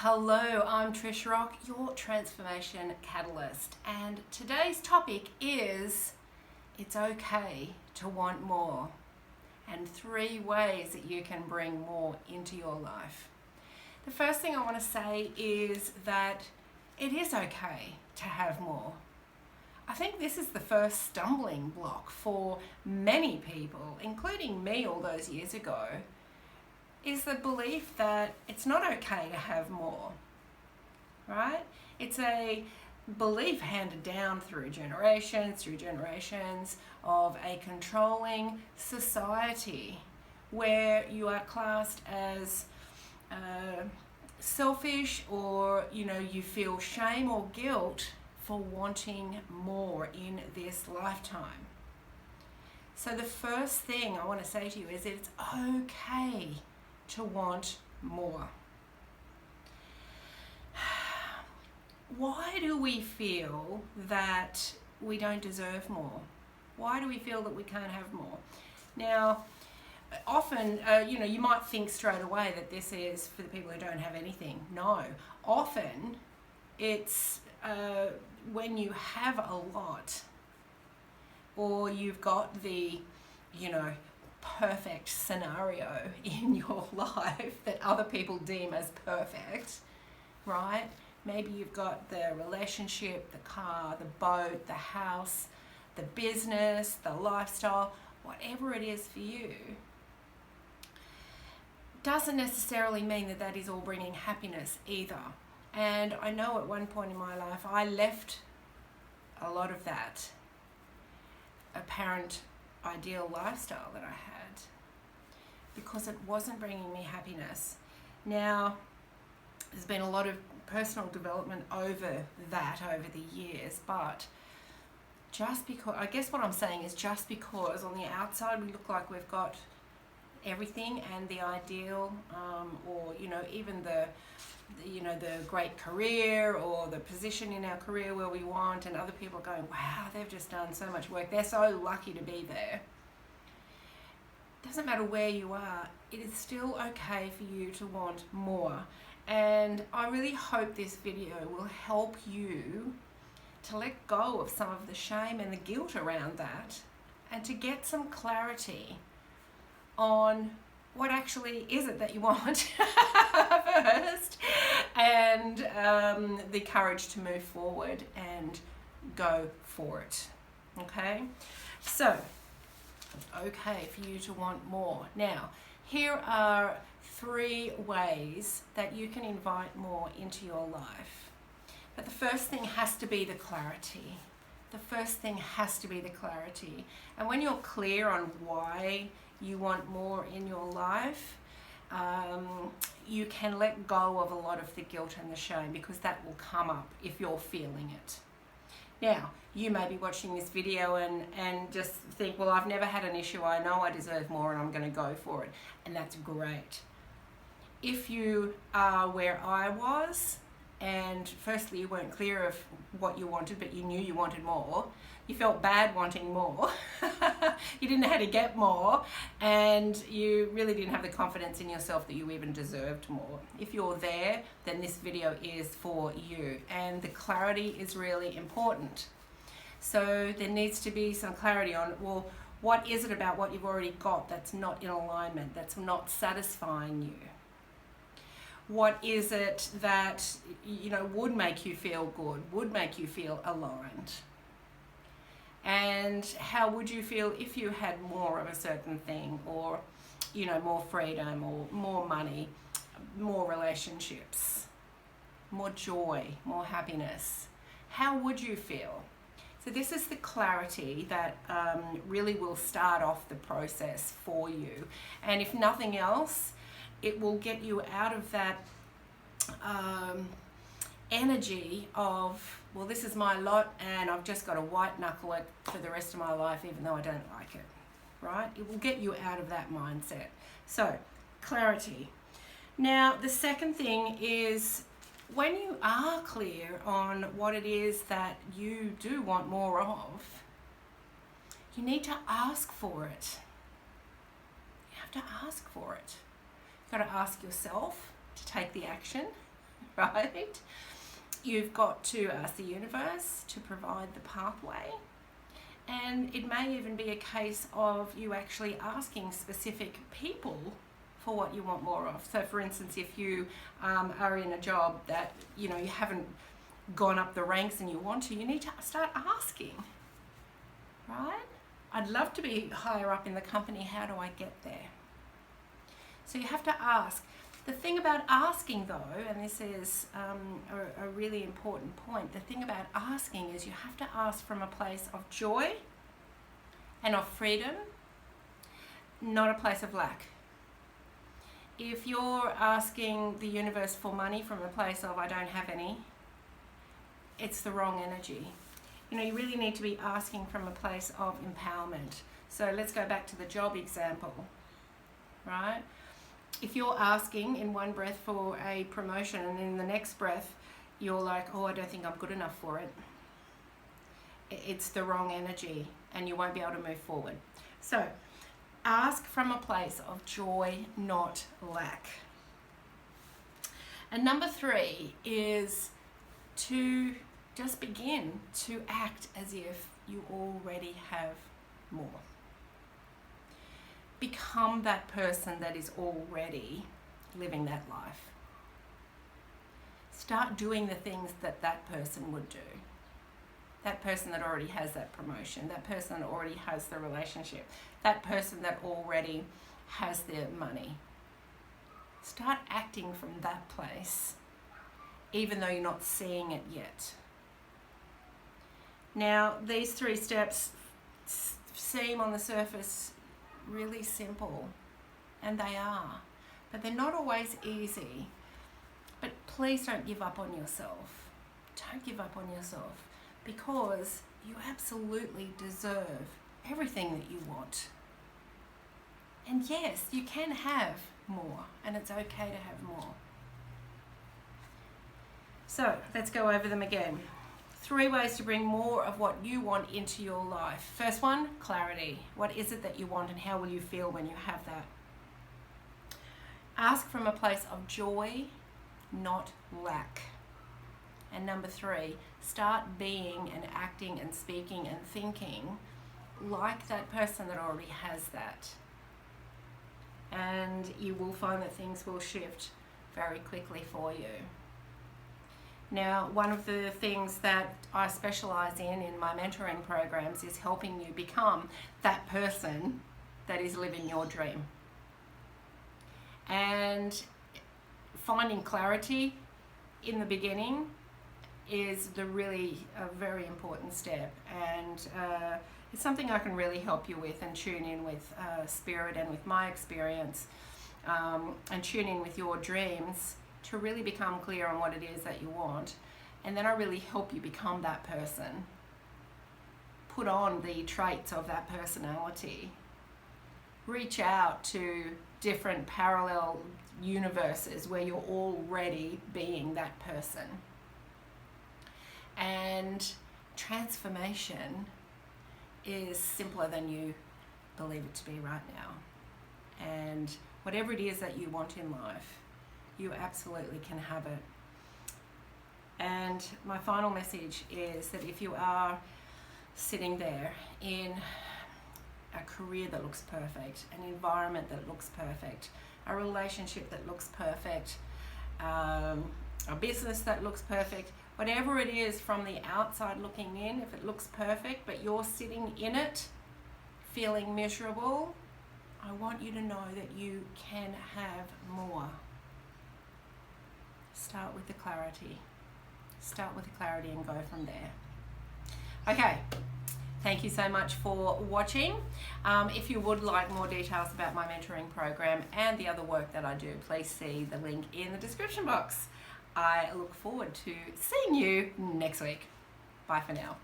Hello, I'm Trish Rock, your transformation catalyst, and today's topic is it's okay to want more, and 3 ways that you can bring more into your life. The first thing I want to say is that it is okay to have more. I think this is the first stumbling block for many people, including me all those years ago, is the belief that it's not okay to have more, right? It's a belief handed down through generations of a controlling society where you are classed as selfish, or you feel shame or guilt for wanting more in this lifetime. So the first thing I want to say to you is that it's okay to want more. Why do we feel that we don't deserve more? Why do we feel that we can't have more? Now, often, you might think straight away that this is for the people who don't have anything. No, often it's when you have a lot, or you've got the, perfect scenario in your life that other people deem as perfect, right? Maybe you've got the relationship, the car, the boat, the house, the business, the lifestyle, whatever it is for you. Doesn't necessarily mean that that is all bringing happiness either. And I know at one point in my life I left a lot of that apparent ideal lifestyle that I had because it wasn't bringing me happiness. Now, there's been a lot of personal development over the years, but just because, I guess what I'm saying is, just because on the outside we look like we've got everything and the ideal, or even the great career or the position in our career where we want, and other people going, wow, they've just done so much work, they're so lucky to be there. Doesn't matter where you are, it is still okay for you to want more. And I really hope this video will help you to let go of some of the shame and the guilt around that, and to get some clarity on what actually is it that you want first, and the courage to move forward and go for it. Okay, so it's okay for you to want more. Now, here are 3 ways that you can invite more into your life. But the first thing has to be the clarity. And when you're clear on why you want more in your life, you can let go of a lot of the guilt and the shame, because that will come up if you're feeling it. Now, you may be watching this video and just think, well, I've never had an issue, I know I deserve more and I'm going to go for it. And that's great. If you are where I was, and firstly you weren't clear of what you wanted, but you knew you wanted more, you felt bad wanting more, you didn't know how to get more, and you really didn't have the confidence in yourself that you even deserved more. If you're there, then this video is for you, and the clarity is really important. So there needs to be some clarity on, well, what is it about what you've already got that's not in alignment, that's not satisfying you? What is it that would make you feel good, would make you feel aligned? And how would you feel if you had more of a certain thing, or more freedom, or more money, more relationships, more joy, more happiness? How would you feel? So this is the clarity that really will start off the process for you. And if nothing else, it will get you out of that energy of, well, this is my lot and I've just got to white knuckle it for the rest of my life even though I don't like it, right? It will get you out of that mindset. So, clarity. Now, the second thing is, when you are clear on what it is that you do want more of, you need to ask for it. You have to ask for it. You've got to ask yourself to take the action. right? You've got to ask the universe to provide the pathway. And it may even be a case of you actually asking specific people for what you want more of. So for instance, if you are in a job that you haven't gone up the ranks and you want to, you need to start asking, right? I'd love to be higher up in the company. How do I get there? So you have to ask. The thing about asking though, and this is a really important point, the thing about asking is you have to ask from a place of joy and of freedom, not a place of lack. If you're asking the universe for money from a place of I don't have any, it's the wrong energy. You really need to be asking from a place of empowerment. So let's go back to the job example, right? If you're asking in one breath for a promotion and in the next breath you're like, oh, I don't think I'm good enough for it, it's the wrong energy and you won't be able to move forward. So ask from a place of joy, not lack. And number 3 is to just begin to act as if you already have more. Become that person that is already living that life. Start doing the things that that person would do. That person that already has that promotion, that person that already has the relationship, that person that already has their money. Start acting from that place, even though you're not seeing it yet. Now, these 3 steps seem on the surface really simple, and they are, but they're not always easy. But please don't give up on yourself. Don't give up on yourself, because you absolutely deserve everything that you want. And yes, you can have more, and it's okay to have more. So let's go over them again. 3 ways to bring more of what you want into your life. First one, clarity. What is it that you want and how will you feel when you have that? Ask from a place of joy, not lack. And number 3, start being and acting and speaking and thinking like that person that already has that. And you will find that things will shift very quickly for you. Now, one of the things that I specialize in my mentoring programs is helping you become that person that is living your dream. And finding clarity in the beginning is a very important step. And it's something I can really help you with and tune in with spirit and with my experience and tune in with your dreams to really become clear on what it is that you want. And then I really help you become that person. Put on the traits of that personality. Reach out to different parallel universes where you're already being that person. And transformation is simpler than you believe it to be right now. And whatever it is that you want in life, you absolutely can have it. And my final message is that if you are sitting there in a career that looks perfect, an environment that looks perfect, a relationship that looks perfect, a business that looks perfect, whatever it is from the outside looking in, if it looks perfect but you're sitting in it feeling miserable, I want you to know that you can have more. Start with the clarity. Start with the clarity and go from there. Okay, thank you so much for watching. If you would like more details about my mentoring program and the other work that I do, please see the link in the description box. I look forward to seeing you next week. Bye for now.